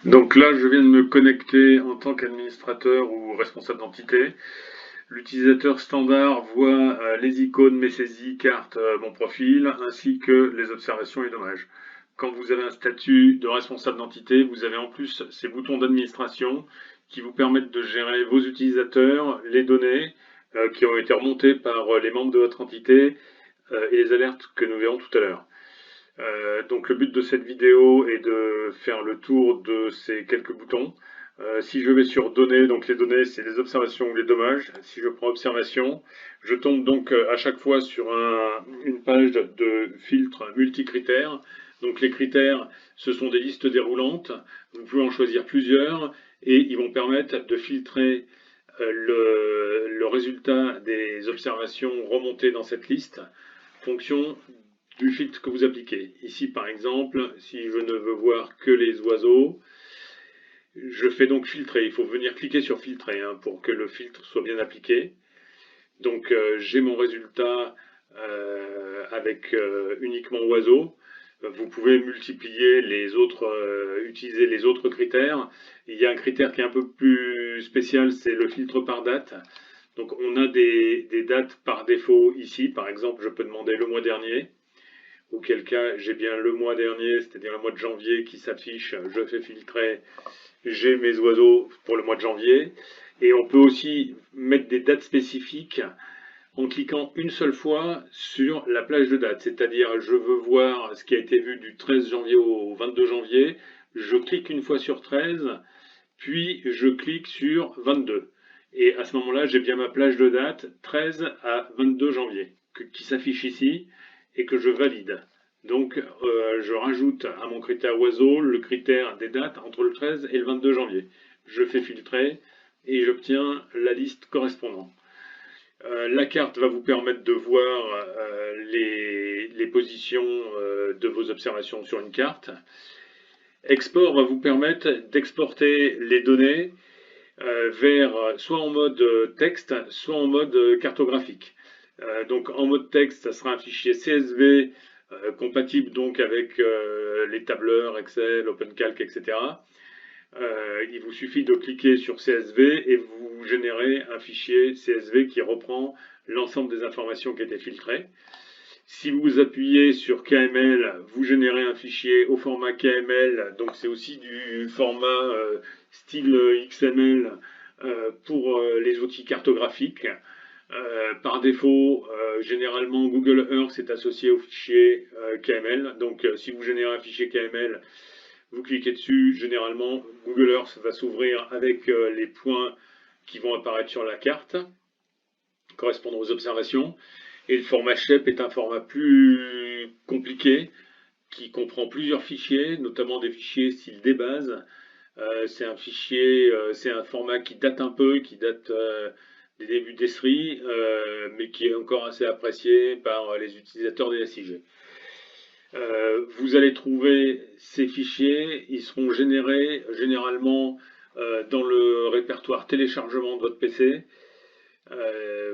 Donc là, je viens de me connecter en tant qu'administrateur ou responsable d'entité. L'utilisateur standard voit les icônes, mes saisies, cartes, mon profil, ainsi que les observations et dommages. Quand vous avez un statut de responsable d'entité, vous avez en plus ces boutons d'administration qui vous permettent de gérer vos utilisateurs, les données qui ont été remontées par les membres de votre entité et les alertes que nous verrons tout à l'heure. Donc le but de cette vidéo est de faire le tour de ces quelques boutons. Si je vais sur données, donc les données c'est les observations ou les dommages. Si je prends observation, je tombe donc à chaque fois sur une page de filtres multicritères. Donc les critères, ce sont des listes déroulantes. Vous pouvez en choisir plusieurs et ils vont permettre de filtrer le résultat des observations remontées dans cette liste en fonction du filtre que vous appliquez. Ici, par exemple, si je ne veux voir que les oiseaux, je fais donc filtrer. Il faut venir cliquer sur filtrer pour que le filtre soit bien appliqué. Donc, j'ai mon résultat avec uniquement oiseaux. Vous pouvez multiplier les autres, utiliser les autres critères. Il y a un critère qui est un peu plus spécial, c'est le filtre par date. Donc, on a des dates par défaut ici. Par exemple, je peux demander le mois dernier, auquel cas j'ai bien le mois dernier, c'est-à-dire le mois de janvier qui s'affiche, je fais filtrer, j'ai mes oiseaux pour le mois de janvier. Et on peut aussi mettre des dates spécifiques en cliquant une seule fois sur la plage de date. C'est-à-dire, je veux voir ce qui a été vu du 13 janvier au 22 janvier, je clique une fois sur 13, puis je clique sur 22. Et à ce moment-là, j'ai bien ma plage de date 13 à 22 janvier qui s'affiche ici et que je valide. Donc, je rajoute à mon critère oiseau le critère des dates entre le 13 et le 22 janvier. Je fais filtrer et j'obtiens la liste correspondante. La carte va vous permettre de voir les positions de vos observations sur une carte. Export va vous permettre d'exporter les données vers soit en mode texte, soit en mode cartographique. Donc en mode texte, ça sera un fichier CSV compatible donc avec les tableurs, Excel, OpenCalc, etc. Il vous suffit de cliquer sur CSV et vous générez un fichier CSV qui reprend l'ensemble des informations qui étaient filtrées. Si vous appuyez sur KML, vous générez un fichier au format KML, donc c'est aussi du format style XML pour les outils cartographiques. Par défaut, généralement Google Earth est associé au fichier KML, donc si vous générez un fichier KML, vous cliquez dessus, généralement Google Earth va s'ouvrir avec les points qui vont apparaître sur la carte, correspondant aux observations. Et le format SHEP est un format plus compliqué qui comprend plusieurs fichiers, notamment des fichiers style dbase. C'est un fichier, c'est un format qui date un peu, qui date des débuts d'Esri, mais qui est encore assez apprécié par les utilisateurs des SIG. Vous allez trouver ces fichiers, ils seront générés généralement dans le répertoire téléchargement de votre PC.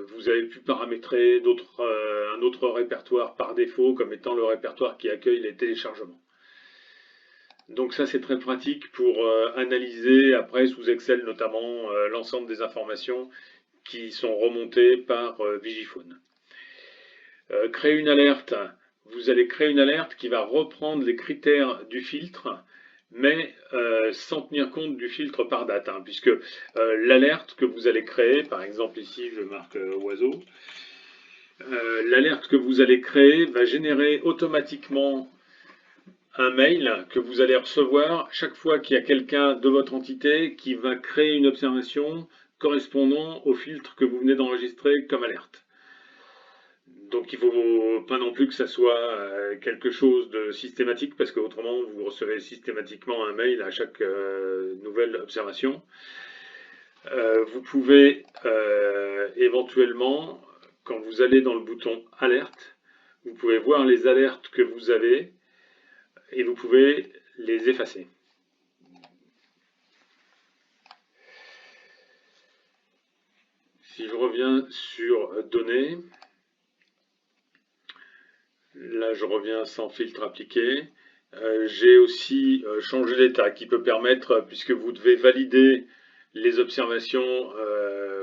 Vous avez pu paramétrer un autre répertoire par défaut comme étant le répertoire qui accueille les téléchargements. Donc ça c'est très pratique pour analyser après sous Excel notamment l'ensemble des informations qui sont remontées par Vigifone. Créer une alerte, vous allez créer une alerte qui va reprendre les critères du filtre mais sans tenir compte du filtre par date, puisque l'alerte que vous allez créer, par exemple ici je marque oiseau, l'alerte que vous allez créer va générer automatiquement un mail que vous allez recevoir chaque fois qu'il y a quelqu'un de votre entité qui va créer une observation correspondant au filtre que vous venez d'enregistrer comme alerte. Donc il ne faut pas non plus que ça soit quelque chose de systématique parce qu'autrement vous recevez systématiquement un mail à chaque nouvelle observation. Vous pouvez éventuellement, quand vous allez dans le bouton alerte, vous pouvez voir les alertes que vous avez et vous pouvez les effacer. Si je reviens sur données, là je reviens sans filtre appliqué. J'ai aussi changé l'état qui peut permettre, puisque vous devez valider les observations,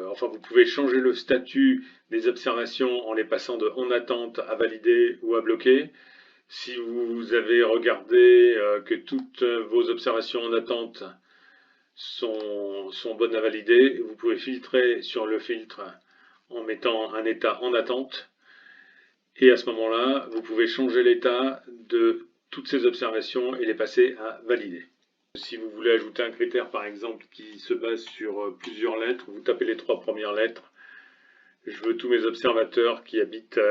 enfin vous pouvez changer le statut des observations en les passant de en attente à valider ou à bloquer. Si vous avez regardé que toutes vos observations en attente sont bonnes à valider, vous pouvez filtrer sur le filtre en mettant un état en attente. Et à ce moment-là, vous pouvez changer l'état de toutes ces observations et les passer à valider. Si vous voulez ajouter un critère, par exemple, qui se base sur plusieurs lettres, vous tapez les 3 premières lettres. Je veux tous mes observateurs qui habitent,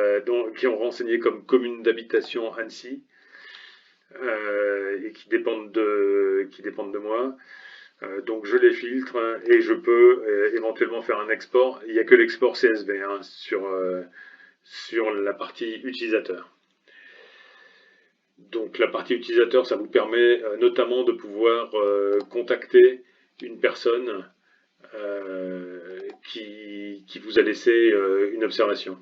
qui ont renseigné comme commune d'habitation Annecy et qui dépendent de moi. Donc je les filtre et je peux éventuellement faire un export. Il n'y a que l'export CSV hein, sur la partie utilisateur. Donc la partie utilisateur, ça vous permet notamment de pouvoir contacter une personne qui vous a laissé une observation.